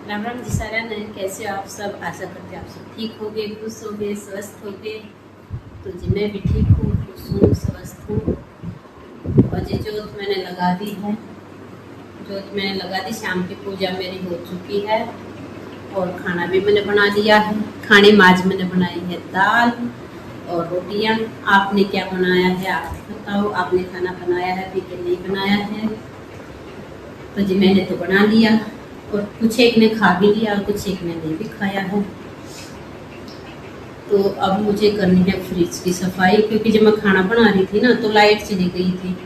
राम राम जी सारा ने कैसे हो आप सब। आशा करते हैं आप सब ठीक होगे, खुश होगे, स्वस्थ होगे। तो जी मैं भी ठीक हूँ, खुश हूँ, स्वस्थ हूँ। और जी जोत मैंने लगा दी है, जोत मैंने लगा दी। शाम की पूजा मेरी हो चुकी है और खाना भी मैंने बना लिया है। खाने में आज मैंने बनाई है दाल और रोटियां। आपने क्या बनाया है आप बताओ, आपने खाना बनाया है भी कि नहीं बनाया है। तो जी मैंने तो बना लिया और कुछ एक ने खा भी लिया और कुछ एक ने नहीं भी खाया है। तो अब मुझे करनी है फ्रिज की सफाई, क्योंकि जब मैं खाना बना रही थी ना तो लाइट चली गई थी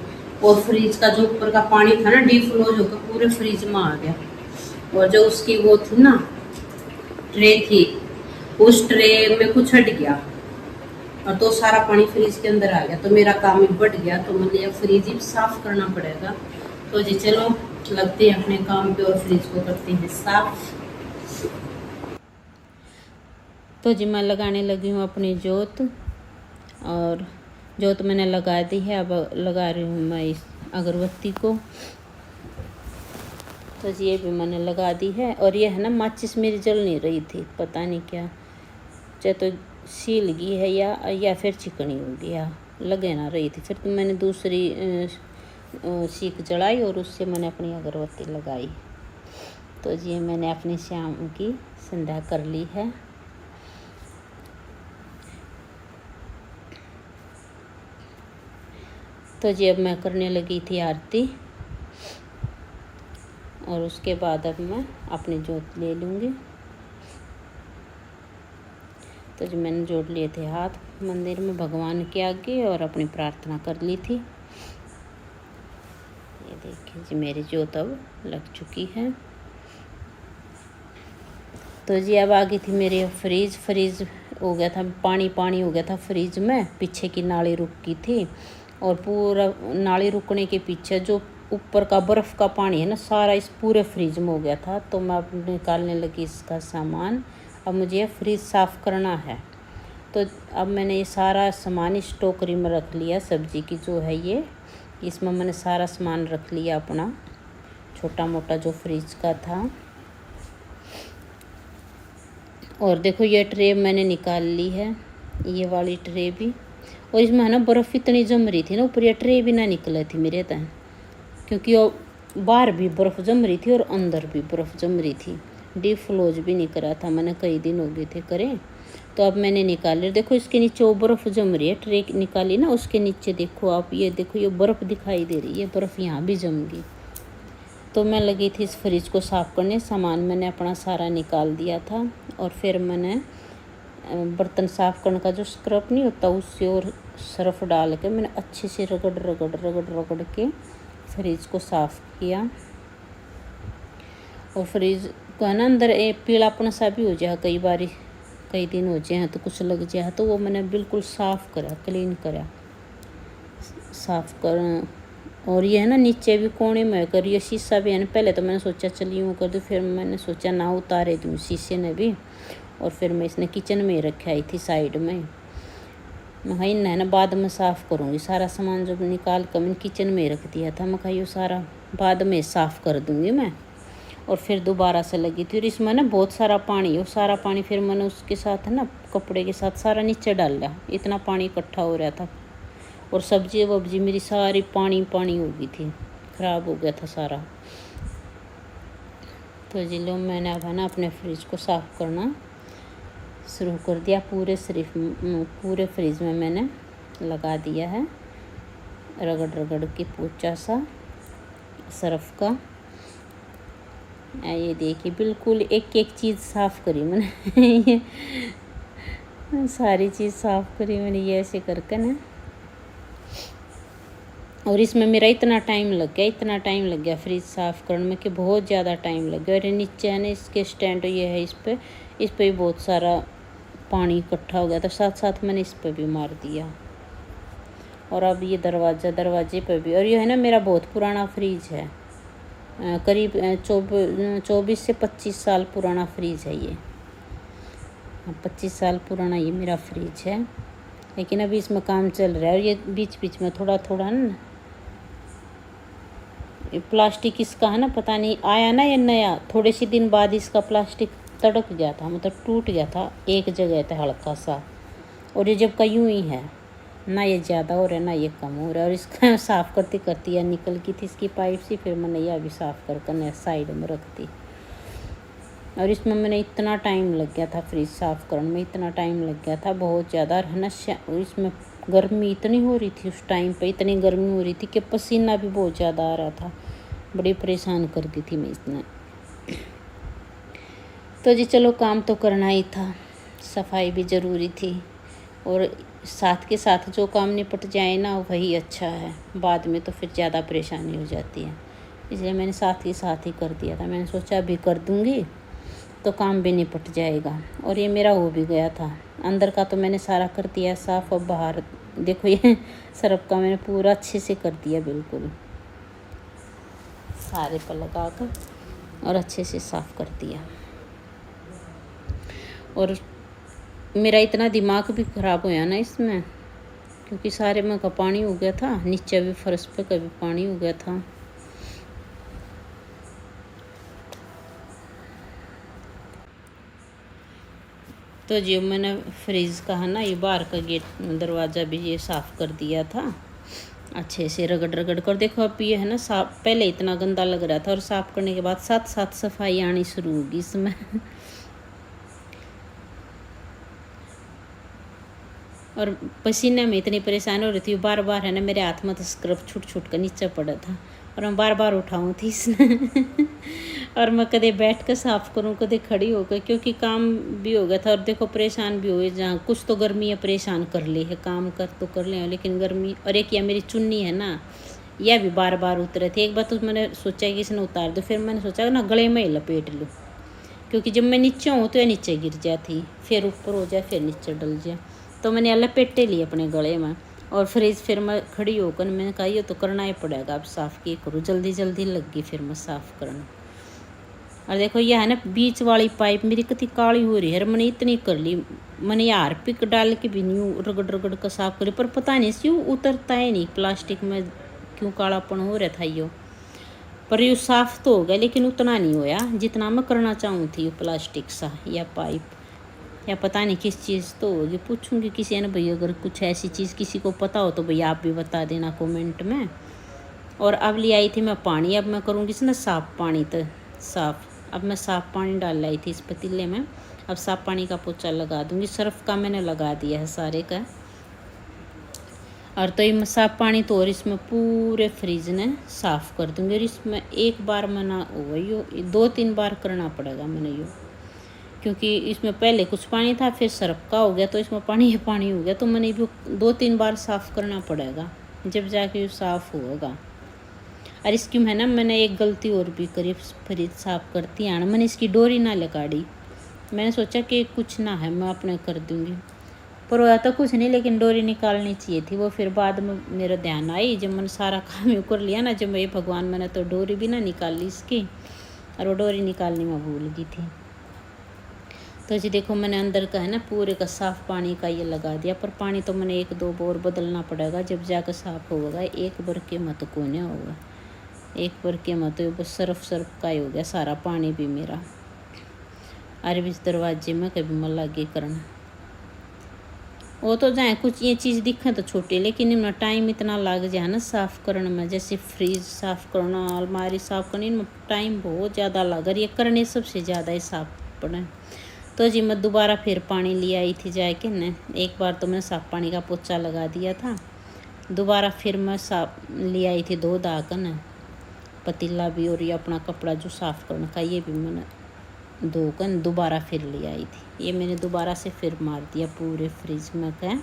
और फ्रिज का जो ऊपर का पानी था ना डिफ्लोज होकर पूरे फ्रिज में आ गया। और जो उसकी वो थी ना ट्रे थी, उस ट्रे में कुछ हट गया और तो सारा पानी फ्रिज के अंदर आ गया। तो मेरा काम ही बढ़ गया, तो मुझे अब फ्रिज ही साफ करना पड़ेगा। तो जी चलो लगते हैं अपने काम पे और फ्रिज को करते हैं साफ। तो जी मैं लगाने लगी हूँ अपनी जोत, और जोत मैंने लगा दी है। अब लगा रही हूँ मैं इस अगरबत्ती को। तो जी ये भी मैंने लगा दी है। और ये है ना माचिस मेरी जल नहीं रही थी, पता नहीं क्या, चाहे तो सील गई है या फिर चिकनी हो गया, लगे ना रही थी। फिर तो मैंने दूसरी सीख जलाई और उससे मैंने अपनी अगरबत्ती लगाई। तो जी मैंने अपनी शाम की संध्या कर ली है। तो जी अब मैं करने लगी थी आरती, और उसके बाद अब मैं अपनी जोत ले लूँगी। तो जी मैंने जोड़ लिए थे हाथ मंदिर में भगवान के आगे और अपनी प्रार्थना कर ली थी। ये देखिए जी मेरी जोत अब लग चुकी है। तो जी अब आ गई थी मेरी फ्रीज हो गया था, पानी पानी हो गया था फ्रिज में। पीछे की नाली रुक गई थी और पूरा नाली रुकने के पीछे जो ऊपर का बर्फ़ का पानी है ना सारा इस पूरे फ्रिज में हो गया था। तो मैं अब निकालने लगी इसका सामान। अब मुझे ये फ्रिज साफ़ करना है। तो अब मैंने ये सारा सामान इस टोकरी में रख लिया, सब्जी की जो है ये, इसमें मैंने सारा सामान रख लिया अपना छोटा मोटा जो फ्रिज का था। और देखो ये ट्रे मैंने निकाल ली है, ये वाली ट्रे भी। और इसमें है ना बर्फ़ इतनी जम रही थी ना ऊपर, ये ट्रे भी ना निकली थी मेरे तन, क्योंकि वो बाहर भी बर्फ़ जम रही थी और अंदर भी बर्फ़ जम रही थी। डीप फ्लोज भी नहीं करा था मैंने, कई दिन हो गए थे करें। तो अब मैंने निकाली, देखो इसके नीचे वो बर्फ़ जम रही है। ट्रे निकाली ना, उसके नीचे देखो आप, ये देखो ये बर्फ़ दिखाई दे रही है, बर्फ़ यहाँ भी जम गई। तो मैं लगी थी इस फ्रिज को साफ़ करने। सामान मैंने अपना सारा निकाल दिया था और फिर मैंने बर्तन साफ़ करने का जो स्क्रब नहीं होता उससे और सर्फ डाल के मैंने अच्छे से रगड़ के फ्रिज को साफ़ किया। और फ्रिज को है ना अंदर एक पीलापन सा भी हो जाए, कई बार कई दिन हो जाए तो कुछ लग जाए, तो वो मैंने बिल्कुल साफ़ करा, क्लीन करा, साफ़ कर। और ये है ना नीचे भी कोने में कर, ये शीशा भी है ना, पहले तो मैंने सोचा चल यूँ कर दूँ, फिर मैंने सोचा ना उतारे दूँ शीशे ने भी। और फिर मैं इसने किचन में रखी आई थी साइड में। मैं कहा इन है ना बाद में साफ़ करूँगी, सारा सामान जब निकाल कर मैंने किचन में रख दिया था। मैं कहा ये सारा बाद में साफ़ कर दूँगी मैं। और फिर दोबारा से लगी थी, और इसमें ना बहुत सारा पानी, और सारा पानी फिर मैंने उसके साथ है ना कपड़े के साथ सारा नीचे डाल लिया, इतना पानी इकट्ठा हो रहा था। और सब्जी वब्जी मेरी सारी पानी पानी हो गई थी, ख़राब हो गया था सारा। तो जी लो मैंने अब है ना अपने फ्रिज को साफ़ करना शुरू कर दिया। पूरे फ्रिज में मैंने लगा दिया है रगड़ के पोंछा सा सर्फ का। ये देखिए बिल्कुल एक एक चीज़ साफ़ करी मैंने ये सारी चीज़ साफ़ करी मैंने, ये ऐसे करके ना। और इसमें मेरा इतना टाइम लग गया फ्रिज साफ़ करने में कि बहुत ज़्यादा टाइम लग गया। और नीचे है ना इसके स्टैंड ये है, इस पर भी बहुत सारा पानी इकट्ठा हो गया था, साथ साथ मैंने इस पर भी मार दिया। और अब ये दरवाजे पर भी। और ये है ना मेरा बहुत पुराना फ्रिज है, करीब 24 से 25 साल पुराना फ्रिज है ये। 25 साल पुराना ये मेरा फ्रिज है, लेकिन अभी इसमें काम चल रहा है। और ये बीच बीच में थोड़ा थोड़ा ना प्लास्टिक इसका है ना, पता नहीं आया ना ये नया, थोड़े से दिन बाद इसका प्लास्टिक तड़क गया था, मतलब टूट गया था एक जगह था हल्का सा। और ये जब का यूँ ही है ना, ये ज़्यादा हो रहा है ना ये कम हो रहा है। और इसका साफ़ करते करती या निकल गई थी इसकी पाइप से, फिर मैंने यह भी साफ़ कर नया साइड में रख दी। और इसमें मैंने इतना टाइम लग गया था, फ्रिज साफ़ करने में इतना टाइम लग गया था बहुत ज़्यादा। और है ना, इसमें गर्मी इतनी हो रही थी उस टाइम पे, इतनी गर्मी हो रही थी कि पसीना भी बहुत ज़्यादा आ रहा था, बड़ी परेशान कर दी थी मैं इसने। तो जी चलो, काम तो करना ही था, सफाई भी ज़रूरी थी, और साथ के साथ जो काम निपट जाए ना वही अच्छा है, बाद में तो फिर ज़्यादा परेशानी हो जाती है। इसलिए मैंने साथ ही साथ ही कर दिया था। मैंने सोचा अभी कर दूँगी तो काम भी निपट जाएगा। और ये मेरा हो भी गया था, अंदर का तो मैंने सारा कर दिया साफ़। और बाहर देखो ये सर्फ का मैंने पूरा अच्छे से कर दिया, बिल्कुल सारे पर लगा कर और अच्छे से साफ़ कर दिया। और मेरा इतना दिमाग भी ख़राब होया ना इसमें, क्योंकि सारे में का पानी हो गया था, नीचे भी फर्श पे कभी पानी हो गया था। तो जो मैंने फ्रिज का है ना, ये बाहर का गेट दरवाज़ा भी ये साफ़ कर दिया था अच्छे से, रगड़ रगड़ कर। देखो अब ये है ना साफ, पहले इतना गंदा लग रहा था और साफ़ करने के बाद साथ साथ सफाई आनी शुरू होगी इसमें। और पसीने में इतनी परेशान हो रही थी, बार बार है ना मेरे हाथ में तो स्क्रब छूट छूट कर नीचे पड़ा था, और मैं बार बार उठाऊँ थी इसने। और मैं कदे बैठ कर साफ़ करूँ, कदे खड़ी होकर, क्योंकि काम भी हो गया था। और देखो परेशान भी हुए, जहाँ कुछ तो गर्मी है परेशान कर ली है, काम कर तो कर ले, लेकिन गर्मी। और एक यह मेरी चुन्नी है ना, यह भी बार बार उतरे थे। एक बार तो मैंने सोचा कि इसने उतार दो, फिर मैंने सोचा ना गले में ही लपेट लूँ, क्योंकि जब मैं नीचे हूँ तो यह नीचे गिर जाती, फिर ऊपर हो जाए फिर नीचे डल जाए। तो मैंने लपेटे लिए अपने गले में। और फ्रिज फिर मैं खड़ी होकर मैंने कहा ये तो करना ही पड़ेगा, अब साफ़ किए करूँ, जल्दी जल्दी लग गई फिर मैं साफ़ करना। और देखो यह है ना बीच वाली पाइप मेरी कितनी काली हो रही है, मैंने इतनी कर ली, मैंने यार पिक डाल के भी नहीं रगड़ रगड़ कर साफ़ करी, पर पता नहीं क्यों उतरता है नहीं प्लास्टिक में, क्यों कालापन हो रहा था यो। पर ये साफ़ तो हो गया, लेकिन उतना नहीं होया जितना मैं करना चाहूँ थी। ये प्लास्टिक सा या पाइप या पता नहीं किस चीज़ तो होगी, पूछूंगी किसी ने भैया, अगर कुछ ऐसी चीज़ किसी को पता हो तो भैया आप भी बता देना कमेंट में। और अब ले आई थी मैं पानी, अब मैं करूँगी इसमें साफ़ पानी, तो साफ़ अब मैं साफ़ पानी डाल लाई थी इस पतीले में। अब साफ़ पानी का पोछा लगा दूँगी, सर्फ का मैंने लगा दिया है सारे का। और तो ये साफ़ पानी तो और इसमें पूरे फ्रिज ने साफ़ कर दूँगी। और इसमें एक बार मना वही हो, 2-3 बार करना पड़ेगा मैंने यो, क्योंकि इसमें पहले कुछ पानी था, फिर सर्फ का हो गया, तो इसमें पानी पानी हो गया, तो मैंने भी 2-3 बार साफ़ करना पड़ेगा, जब जाके साफ़ होगा। और इसकी है ना मैंने एक गलती और भी करी, फ्रिज साफ़ करती है मैंने इसकी डोरी ना लगाड़ी। मैंने सोचा कि कुछ ना है, मैं अपने कर दूँगी, पर वह तो कुछ नहीं, लेकिन डोरी निकालनी चाहिए थी। वो फिर बाद में मेरा ध्यान आई, जब मैंने सारा काम यूँ कर लिया ना, जब मैं भगवान, मैंने तो डोरी भी ना निकाल ली इसकी, और वो डोरी निकालनी मैं भूल गई थी। तो जी देखो मैंने अंदर का है ना पूरे का साफ़ पानी का ये लगा दिया, पर पानी तो मैंने 1-2 बार बदलना पड़ेगा, जब जाकर साफ़ होगा। एक बार के मत कोने होगा, एक बार के मत, बस सर्फ का ही हो गया सारा पानी भी मेरा। अरे इस दरवाजे में कभी मैं लगे करना, वो तो जाए कुछ ये चीज़ दिखे तो छोटी, लेकिन इनमें टाइम इतना लग जाए ना साफ़ करने में, जैसे फ्रिज साफ़ करना, अलमारी साफ़ करनी, इनमें टाइम बहुत ज़्यादा लगा, ये करने सबसे ज़्यादा ही साफ़ पड़े। तो जी मैं दोबारा फिर पानी ले आई थी जाके न, एक बार तो मैंने साफ़ पानी का पोछा लगा दिया था, दोबारा फिर मैं साफ ले आई थी धो धा कर न पतीला भी, और ये अपना कपड़ा जो साफ़ करने का ये भी मैंने धोकर दोबारा फिर ले आई थी। ये मैंने दोबारा से फिर मार दिया पूरे फ्रिज में का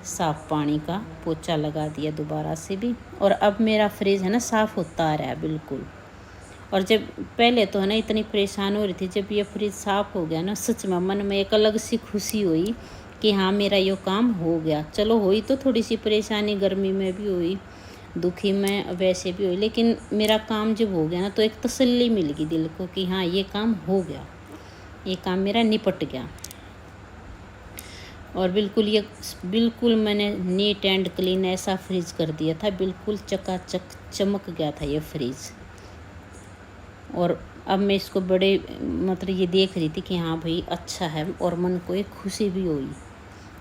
साफ़ पानी का पोछा लगा दिया दोबारा से भी। और अब मेरा फ्रिज है ना साफ़ होता आ रहा है बिल्कुल। और जब पहले तो है ना इतनी परेशान हो रही थी, जब ये फ्रिज साफ़ हो गया ना, सच में मन में एक अलग सी खुशी हुई कि हाँ मेरा ये काम हो गया। चलो हुई तो थोड़ी सी परेशानी, गर्मी में भी हुई, दुखी में वैसे भी हुई, लेकिन मेरा काम जब हो गया ना तो एक तसल्ली मिल गई दिल को कि हाँ ये काम हो गया, ये काम मेरा निपट गया। और बिल्कुल मैंने नीट एंड क्लीन ऐसा फ्रिज कर दिया था, बिल्कुल चकाचक चमक गया था ये फ्रिज। और अब मैं इसको बड़े मतलब ये देख रही थी कि हाँ भाई अच्छा है, और मन को एक खुशी भी हुई।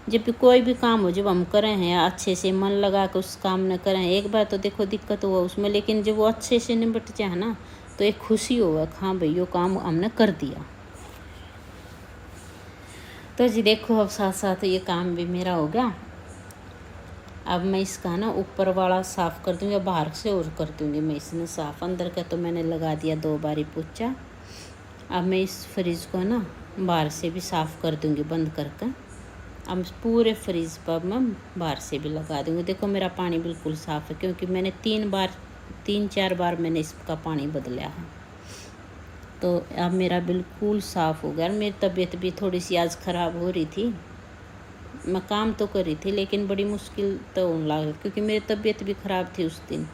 जब भी कोई भी काम हो, जब हम करें हैं अच्छे से मन लगा कर उस काम न करें, एक बार तो देखो दिक्कत हुआ उसमें, लेकिन जब वो अच्छे से निपट जाए ना तो एक खुशी होगा, हाँ भाई ये काम हमने कर दिया। तो जी देखो अब साथ साथ ये काम भी मेरा हो गया। अब मैं इसका ना ऊपर वाला साफ़ कर दूँगी, बाहर से और कर दूँगी मैं इसमें साफ़। अंदर का तो मैंने लगा दिया 2 बारी पोछा। अब मैं इस फ्रिज को ना बाहर से भी साफ़ कर दूँगी बंद करके। अब पूरे फ्रिज पर मैं बाहर से भी लगा दूँगी। देखो मेरा पानी बिल्कुल साफ़ है, क्योंकि मैंने 3-4 बार मैंने इसका पानी बदला है। तो अब मेरा बिल्कुल साफ़ हो गया। और मेरी तबीयत भी थोड़ी सी आज ख़राब हो रही थी, मैं काम तो कर रही थी लेकिन बड़ी मुश्किल तो होने लगा, क्योंकि मेरी तबीयत भी ख़राब थी उस दिन।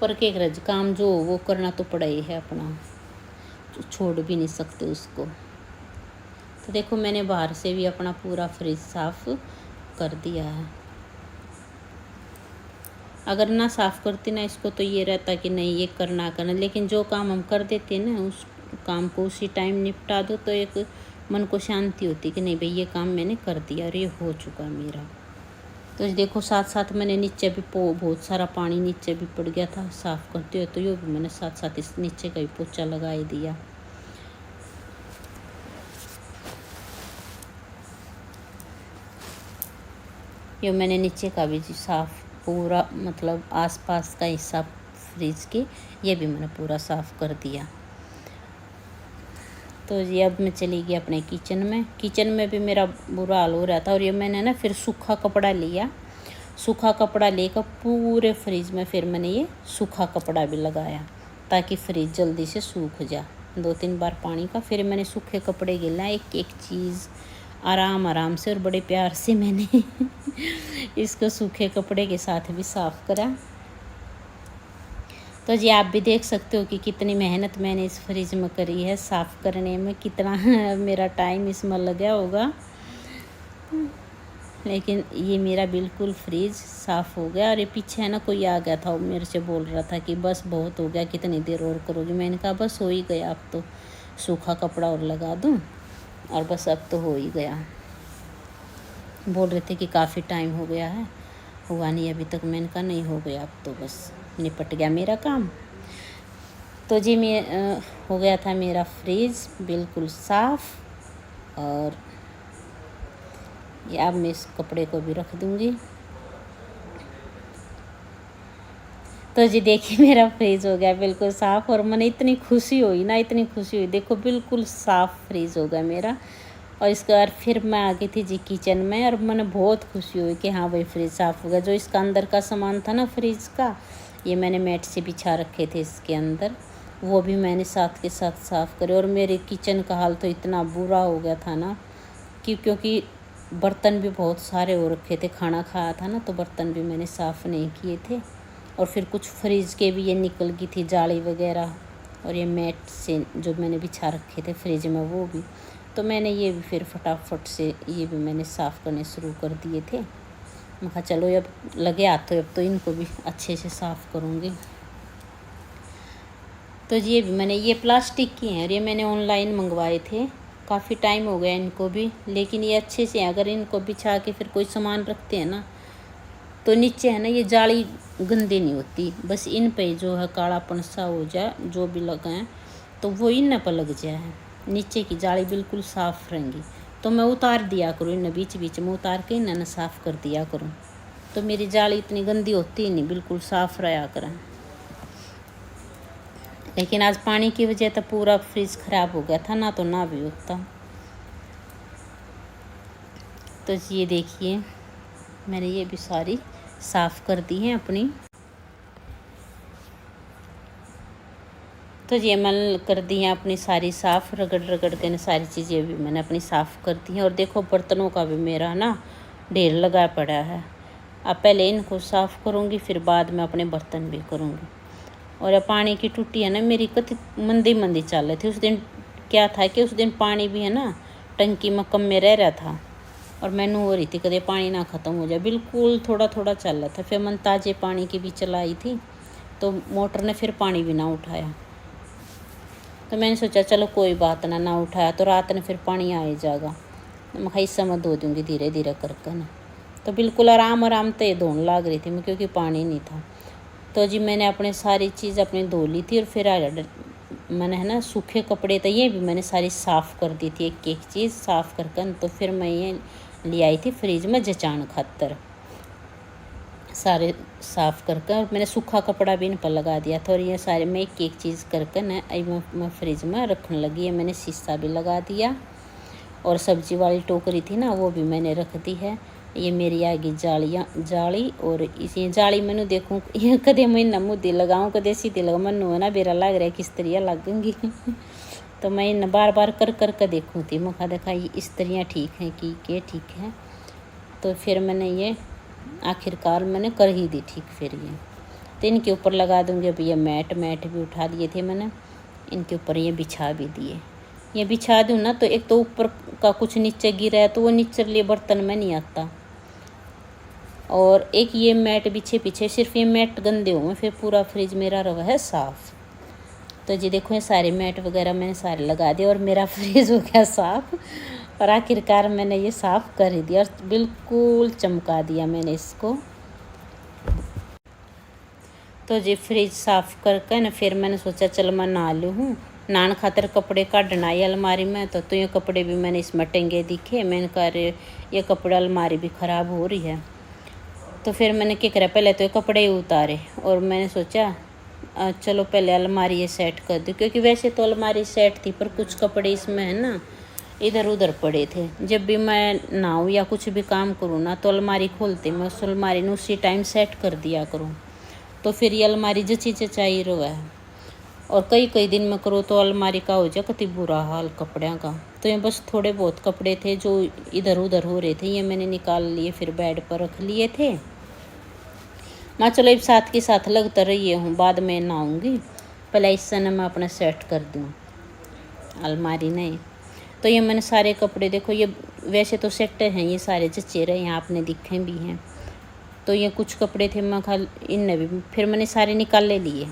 पर क्या करे, काम जो वो करना तो पड़ा ही है अपना, छोड़ भी नहीं सकते उसको। तो देखो मैंने बाहर से भी अपना पूरा फ्रिज साफ़ कर दिया है। अगर ना साफ़ करती ना इसको तो ये रहता कि नहीं ये करना, लेकिन जो काम हम कर देते हैं ना उस काम को उसी टाइम निपटा दो, तो एक मन को शांति होती कि नहीं भाई ये काम मैंने कर दिया और ये हो चुका मेरा। तो देखो साथ साथ मैंने नीचे भी बहुत सारा पानी नीचे भी पड़ गया था साफ़ करते हुए, तो ये भी मैंने साथ साथ इस नीचे का भी पोछा लगा ही दिया। ये मैंने नीचे का भी साफ़ पूरा मतलब आसपास का हिस्सा फ्रिज के ये भी मैंने पूरा साफ़ कर दिया। तो ये अब मैं चली गई अपने किचन में भी मेरा बुरा हाल हो रहा था। और ये मैंने ना फिर सूखा कपड़ा लेकर पूरे फ्रिज में फिर मैंने ये सूखा कपड़ा भी लगाया, ताकि फ्रिज जल्दी से सूख जा। 2-3 बार पानी का फिर मैंने सूखे कपड़े गिला, एक एक चीज़ आराम से और बड़े प्यार से मैंने इसको सूखे कपड़े के साथ भी साफ़ करा। तो जी आप भी देख सकते हो कि कितनी मेहनत मैंने इस फ्रिज में करी है साफ़ करने में, कितना मेरा टाइम इसमें लगा होगा। लेकिन ये मेरा बिल्कुल फ्रिज साफ़ हो गया। और ये पीछे है ना कोई आ गया था, वो मेरे से बोल रहा था कि बस बहुत हो गया, कितनी देर और करोगी। मैंने कहा बस हो ही गया, अब तो सूखा कपड़ा और लगा दूँ और बस अब तो हो ही गया। बोल रहे थे कि काफ़ी टाइम हो गया है, हुआ नहीं अभी तक। मैंने कहा नहीं हो गया, अब तो बस निपट गया मेरा काम। तो जी मैं हो गया था मेरा फ्रिज बिल्कुल साफ़। और ये अब मैं इस कपड़े को भी रख दूँगी। तो जी देखिए मेरा फ्रिज हो गया बिल्कुल साफ़, और मैंने इतनी खुशी हुई, देखो बिल्कुल साफ़ फ्रिज हो गया मेरा। और इसके बाद फिर मैं आ गई थी जी किचन में, और मैंने बहुत खुशी हुई कि हाँ भाई फ्रिज साफ़ हो गया। जो इसका अंदर का सामान था ना फ्रिज का, ये मैंने मैट से बिछा रखे थे इसके अंदर, वो भी मैंने साथ के साथ साफ़ करे। और मेरे किचन का हाल तो इतना बुरा हो गया था ना क्योंकि बर्तन भी बहुत सारे हो रखे थे, खाना खाया था ना, तो बर्तन भी मैंने साफ़ नहीं किए थे। और फिर कुछ फ्रिज के भी ये निकल गई थी जाली वगैरह, और ये मैट से जो मैंने बिछा रखे थे फ्रिज में वो भी, तो मैंने ये भी फिर फटाफट से ये भी मैंने साफ़ करने शुरू कर दिए थे। मैं कहा चलो अब लगे हाथ, तो अब तो इनको भी अच्छे से साफ़ करूँगी। तो ये भी मैंने ये प्लास्टिक की हैं, और ये मैंने ऑनलाइन मंगवाए थे, काफ़ी टाइम हो गया इनको भी, लेकिन ये अच्छे से अगर इनको बिछा के फिर कोई सामान रखते हैं ना, तो नीचे है ना ये जाली गंदी नहीं होती, बस इन पे जो है कालापन सा हो जाए जो भी लगाएं तो वो इन पर लग जाए, नीचे की जाली बिल्कुल साफ़ रहेंगी। तो मैं उतार दिया करूँ, इन बीच बीच में उतार के इन्हें साफ़ कर दिया करूँ, तो मेरी जाली इतनी गंदी होती ही नहीं, बिल्कुल साफ़ रहा करें। लेकिन आज पानी की वजह तो पूरा फ्रिज ख़राब हो गया था, ना तो ना भी होता। तो ये देखिए मैंने ये भी सारी साफ़ कर दी हैं अपनी। तो ये मैंने कर दी हैं अपनी सारी साफ़, रगड़ के सारी चीज़ें भी मैंने अपनी साफ़ कर दी हैं। और देखो बर्तनों का भी मेरा ना ढेर लगा पड़ा है। अब पहले इनको साफ़ करूँगी, फिर बाद में अपने बर्तन भी करूँगी। और पानी की टूटी है ना मेरी कति मंदी चल रही थी। उस दिन क्या था कि उस दिन पानी भी है ना टंकी में कम में रह रहा था और मैनू हो रही थी कदे पानी ना ख़त्म हो जाए, बिल्कुल थोड़ा थोड़ा चल रहा था। फिर मैंने ताज़े पानी की भी चलाई थी तो मोटर ने फिर पानी भी ना उठाया। तो मैंने सोचा चलो कोई बात ना उठाया तो रात ने फिर पानी आ ही जाएगा। मैं इस समय धो दूँगी धीरे धीरे करके ना। तो बिल्कुल आराम आराम तो ये धोने लग रही थी मैं, क्योंकि पानी नहीं था। तो जी मैंने अपने सारी चीज़ अपनी धो ली थी और फिर मैंने है ना सूखे कपड़े तो ये भी मैंने सारी साफ़ कर दी थी, एक एक चीज़ साफ़ करके। तो फिर मैं ये ले आई थी फ्रिज में जचान खातर, सारे साफ़ करके। और मैंने सूखा कपड़ा भी इन पर लगा दिया था। और ये सारे मैं एक एक चीज़ करके ना मैं फ्रिज में रखने लगी है। मैंने शीशा भी लगा दिया और सब्जी वाली टोकरी थी ना वो भी मैंने रख दी है। ये मेरी आएगी जाली और इसी जाली मैंने देखूँ ये कदे मैं ना मुद्दे लगाऊँ कदे सीधे लगाऊँ, मनु है ना बेरा लग रहा है किस तरह लगेंगी तो मैं इन बार बार कर कर के देखूँ थी, मैं देखा ये इस तरह ठीक है कि के ठीक है। तो फिर मैंने ये आखिरकार मैंने कर ही दी ठीक। फिर ये तो इनके ऊपर लगा दूँगी। अब ये मैट भी उठा लिए थे मैंने, इनके ऊपर ये बिछा भी दिए। ये बिछा दूँ ना तो एक तो ऊपर का कुछ नीचे गिरा है तो वो नीचे लिए बर्तन में नहीं आता। और एक ये मैट बिछे पीछे सिर्फ ये मैट गंदे हुए फिर पूरा फ्रिज मेरा रहा है साफ़। तो जी देखो ये सारे मैट वगैरह मैंने सारे लगा दिए और मेरा फ्रिज हो गया साफ़। और आखिरकार मैंने ये साफ़ कर ही दिया और बिल्कुल चमका दिया मैंने इसको। तो जी फ्रिज साफ़ करके ना फिर मैंने सोचा चल मैं नहा लूँ। नहान खातर कपड़े काटना आई अलमारी में। तो ये कपड़े भी मैंने इसमें टंगे दिखे। मैंने कहा ये कपड़ा अलमारी भी ख़राब हो रही है। तो फिर मैंने क्या करा पहले तो ये कपड़े ही उतारे और मैंने सोचा चलो पहले अलमारी ये सेट कर दूँ, क्योंकि वैसे तो अलमारी सेट थी पर कुछ कपड़े इसमें है ना इधर उधर पड़े थे। जब भी मैं नहाऊँ या कुछ भी काम करूँ ना तो अलमारी खोलते मैं उस अलमारी ने उसी टाइम सेट कर दिया करूँ। तो फिर ये अलमारी जची जचाई रहा है। और कई दिन में करो तो अलमारी का हो जाए कति बुरा हाल कपड़ों का। तो ये बस थोड़े बहुत कपड़े थे जो इधर उधर हो रहे थे, ये मैंने निकाल लिए फिर बेड पर रख लिए थे। मैं चलो एक साथ के साथ लगता रही हूँ, बाद में नहाऊँगी, पहले इस समय मैं अपना सेट कर दूँ अलमारी नहीं। तो ये मैंने सारे कपड़े देखो ये वैसे तो सेट हैं, ये सारे जच्चे रहे हैं, आपने दिखे भी हैं। तो ये कुछ कपड़े थे मैं इनने भी फिर मैंने सारे निकाल ले लिए।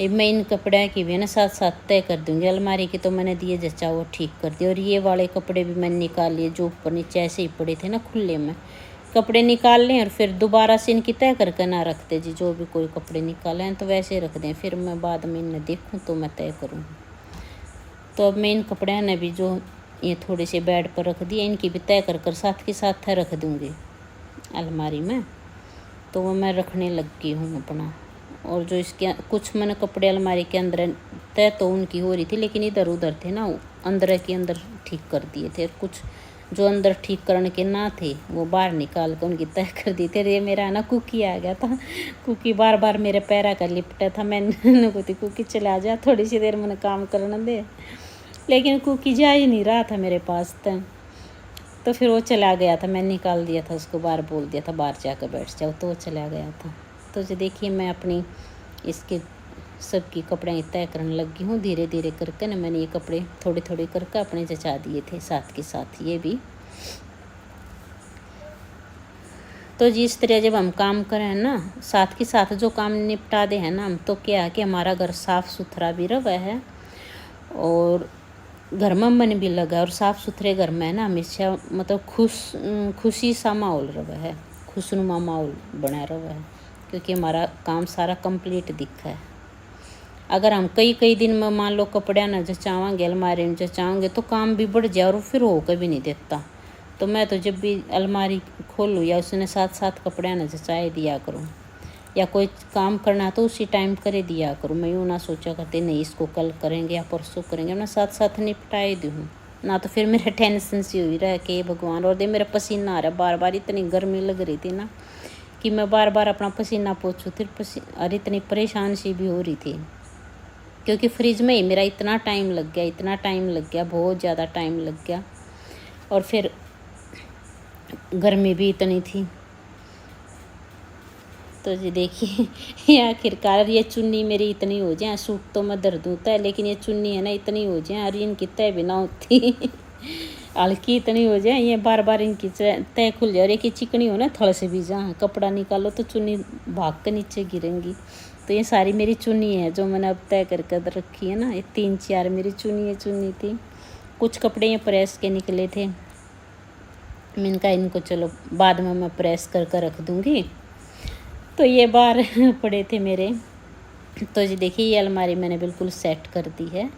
मैं इन कपड़े की भी है ना साथ साथ तय कर दूँगी। अलमारी की तो मैंने दिए जचा वो ठीक कर दिया। और ये वाले कपड़े भी मैंने निकाल लिए जो ऊपर नीचे ऐसे ही पड़े थे ना खुले में, कपड़े निकाल लें और फिर दोबारा से इनकी तय करके ना रखते जी। जो भी कोई कपड़े निकाले हैं तो वैसे रख दें, फिर मैं बाद में इन्हें देखूँ तो मैं तय करूँ। तो अब मैं इन कपड़े ने भी जो ये थोड़े से बेड पर रख दिए इनकी भी तय कर साथ के साथ रख दूँगी अलमारी में। तो वो मैं रखने लग गई हूँ अपना। और जो इसके कुछ मैंने कपड़े अलमारी के अंदर तय तो उनकी हो रही थी, लेकिन इधर उधर थे ना अंदर के अंदर ठीक कर दिए थे। कुछ जो अंदर ठीक करने के ना थे वो बाहर निकाल कर उनकी तय कर दी थे। ये मेरा ना कुकी आ गया था, कुकी बार बार मेरे पैरा का लिपटा था। मैंने कहती कुकी चला जा थोड़ी सी देर मैंने काम करने दे, लेकिन कुकी जा ही नहीं रहा था मेरे पास तो फिर वो चला गया था। मैं निकाल दिया था उसको, बाहर बोल दिया था बाहर जाकर बैठ जाओ, तो वो चला गया था। तो जो देखिए मैं अपनी इसके सबकी कपड़े तय करने लगी हूँ धीरे धीरे करके ना। मैंने ये कपड़े थोड़े थोड़े करके अपने जचा दिए थे साथ के साथ ये भी। तो जी इस तरह जब हम काम करें ना साथ के साथ जो काम निपटा दे है ना हम, तो क्या है कि हमारा घर साफ़ सुथरा भी रहा है और घर में मन भी लगा। और साफ़ सुथरे घर में है ना हमेशा मतलब खुशी सा माहौल रहा है, खुशनुमा माहौल बना रहा है, क्योंकि हमारा काम सारा कंप्लीट दिखा है। अगर हम कई दिन में मान लो कपड़े ना जचावांगे अलमारी में जचाओगे तो काम भी बढ़ जाए और फिर हो कभी नहीं देता। तो मैं तो जब भी अलमारी खोलूँ या उसने साथ साथ कपड़े ना जचाए दिया करूँ, या कोई काम करना तो उसी टाइम करे दिया करूँ। मैं यूँ ना सोचा करते नहीं इसको कल करेंगे या परसों करेंगे, मैं साथ साथ निपटाए दूँ ना। तो फिर मेरा टेंशन सी हुई रहा कि भगवान, और दे मेरा पसीना आ रहा बार बार, इतनी गर्मी लग रही थी ना कि मैं बार बार अपना पसीना पोंछूँ फिर और इतनी परेशान सी भी हो रही थी, क्योंकि फ्रिज में ही मेरा इतना टाइम लग गया बहुत ज़्यादा टाइम लग गया। और फिर गर्मी भी इतनी थी। तो जी देखिए ये आखिरकार ये चुन्नी मेरी इतनी हो जाए, सूट तो मैं दर्द होता है, लेकिन ये चुन्नी है ना इतनी हो जाए, अरे इनकी तय भी ना होती हल्की इतनी हो जाए, ये बार बार इनकी तय खुल जाए। और एक चिकनी हो ना थोड़ा से भी, जहाँ कपड़ा निकालो तो चुन्नी भाग के नीचे गिरेंगी। तो ये सारी मेरी चुन्नी है जो मैंने अब तय कर कर रखी है ना, ये 3-4 मेरी चुन्नी थी। कुछ कपड़े ये प्रेस के निकले थे, मैंने कहा इनको चलो बाद में मैं प्रेस कर कर रख दूँगी। तो ये बाहर पड़े थे मेरे। तो जी देखिए ये अलमारी मैंने बिल्कुल सेट कर दी है,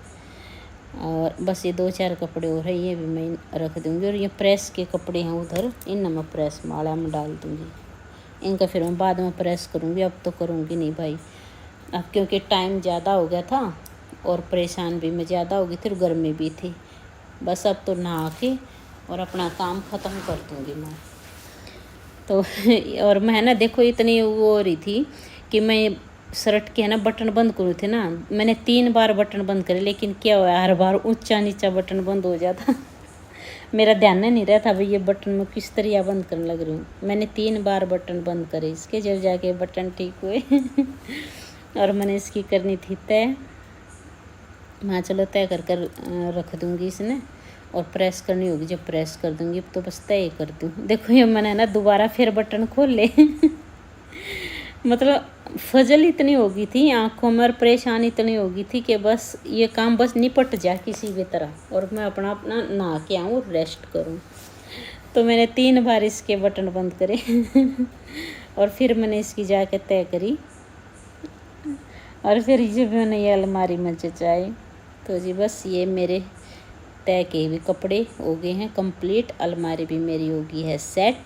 और बस ये 2-4 कपड़े हो रहे हैं, ये भी मैं रख दूँगी। और ये प्रेस के कपड़े हैं उधर, इन मैं प्रेस माला में डाल दूँगी। इनका फिर मैं बाद में प्रेस करूँगी, अब तो करूँगी नहीं भाई। अब क्योंकि टाइम ज़्यादा हो गया था और परेशान भी मैं ज़्यादा हो गई थी और गर्मी भी थी। बस अब तो नहा के और अपना काम ख़त्म कर दूँगी मैं तो और मैं ना देखो इतनी वो हो रही थी कि मैं शर्ट के है ना बटन बंद करूँ थे ना, मैंने 3 बार बटन बंद करे, लेकिन क्या हुआ हर बार ऊंचा नीचा बटन बंद हो जाता मेरा ध्यान नहीं रहा था भाई ये बटन में किस तरह बंद करने लग रही हूँ। मैंने 3 बार बटन बंद करे इसके, जब जाके बटन ठीक हुए और मैंने इसकी करनी थी तय। मैं चलो तय कर कर रख दूँगी इसने, और प्रेस करनी होगी, जब प्रेस कर दूँगी तो बस तय कर दूँ। देखो ये मैंने ना दोबारा फिर बटन खोल ले मतलब फजल इतनी हो गई थी आँखों में और परेशानी इतनी हो गई थी कि बस ये काम बस निपट जाए किसी भी तरह, और मैं अपना नहा के आऊँ और रेस्ट करूँ। तो मैंने 3 बार इसके बटन बंद करे और फिर मैंने इसकी जाके तय करी, और फिर जब मैंने ये अलमारी में जचाई। तो जी बस ये मेरे तय के भी कपड़े हो गए हैं कंप्लीट, अलमारी भी मेरी हो गई है सेट,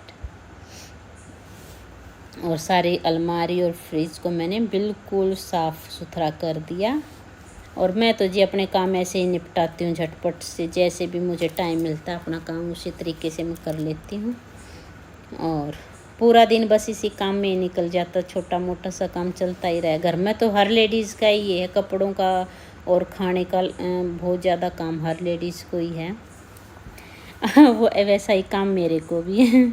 और सारी अलमारी और फ्रिज को मैंने बिल्कुल साफ़ सुथरा कर दिया। और मैं तो जी अपने काम ऐसे ही निपटाती हूँ झटपट से, जैसे भी मुझे टाइम मिलता है अपना काम उसी तरीके से मैं कर लेती हूँ, और पूरा दिन बस इसी काम में ही निकल जाता, छोटा मोटा सा काम चलता ही रहा। घर में तो हर लेडीज़ का ही है, कपड़ों का और खाने का बहुत ज़्यादा काम हर लेडीज़ को ही है वो वैसा ही काम मेरे को भी है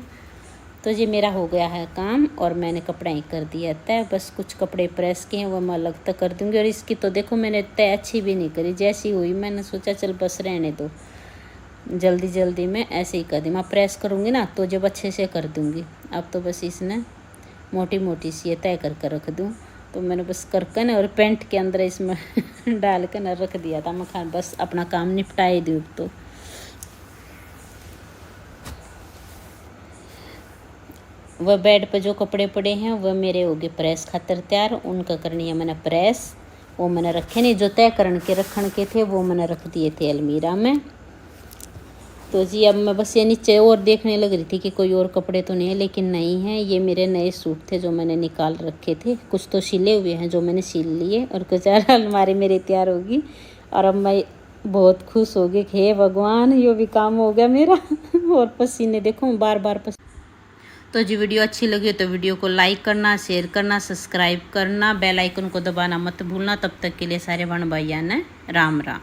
तो जी मेरा हो गया है काम, और मैंने कपड़ा ही कर दिया तय। बस कुछ कपड़े प्रेस के हैं वो मैं अलग तक कर दूँगी। और इसकी तो देखो मैंने तय अच्छी भी नहीं करी, जैसी हुई मैंने सोचा चल बस रहने दो, जल्दी जल्दी में ऐसे ही कर दी। मैं प्रेस करूँगी ना तो जब अच्छे से कर दूँगी। अब तो बस इसने मोटी मोटी सी ये तय कर कर रख दूँ, तो मैंने बस करके ना और पेंट के अंदर इसमें डाल कर ना रख दिया था। मैं बस अपना काम निपटा ही दूँ। तो वह बेड पे जो कपड़े पड़े हैं वह मेरे हो गए प्रेस खातर तैयार, उनका करनी है मैंने प्रेस। वो मैंने रखे नहीं, जो तय करन के रखन के थे वो मैंने रख दिए थे अलमीरा में। तो जी अब मैं बस ये नीचे और देखने लग रही थी कि कोई और कपड़े तो नहीं है, लेकिन नहीं है, ये मेरे नए सूट थे जो मैंने निकाल रखे थे। कुछ तो सिले हुए हैं जो मैंने सिल लिए, और कुछ अलमारी मेरी तैयार होगी। और अब मैं बहुत खुश हो गई कि हे भगवान ये भी काम हो गया मेरा और पसीने देखो बार बार तो जी वीडियो अच्छी लगी हो तो वीडियो को लाइक करना, शेयर करना, सब्सक्राइब करना, बेल आइकन को दबाना मत भूलना। तब तक के लिए सारे बहन भाइयों ने राम राम।